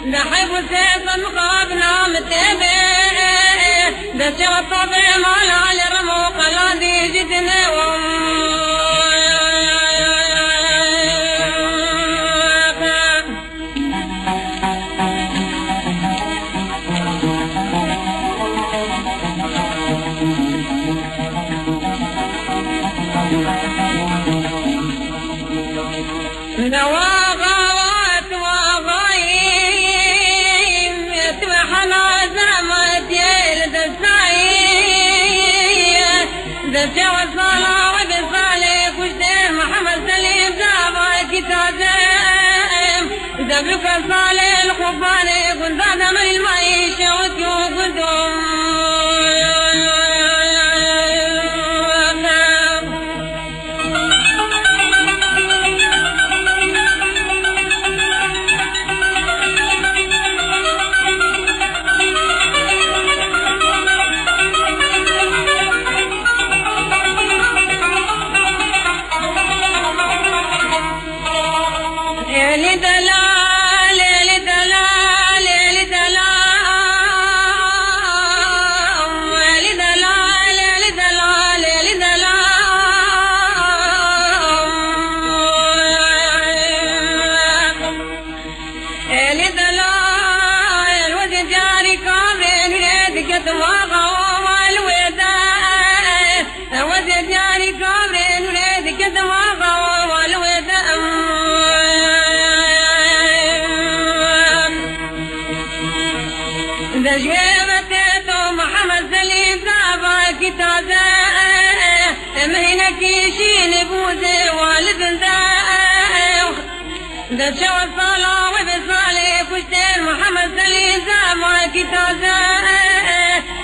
نحب سيف مقابنا متبه دسي والطبع مال على رموق الذي جدنا دبلك صالح الخفان قد ذا من المعيشة وتوقدهم ذا شوى الصلاة وبصالح كشتين محمد سليم زعما كتازا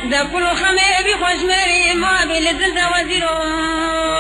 ذا كل خميبي خوش مريم ما بلزلزة وزيرون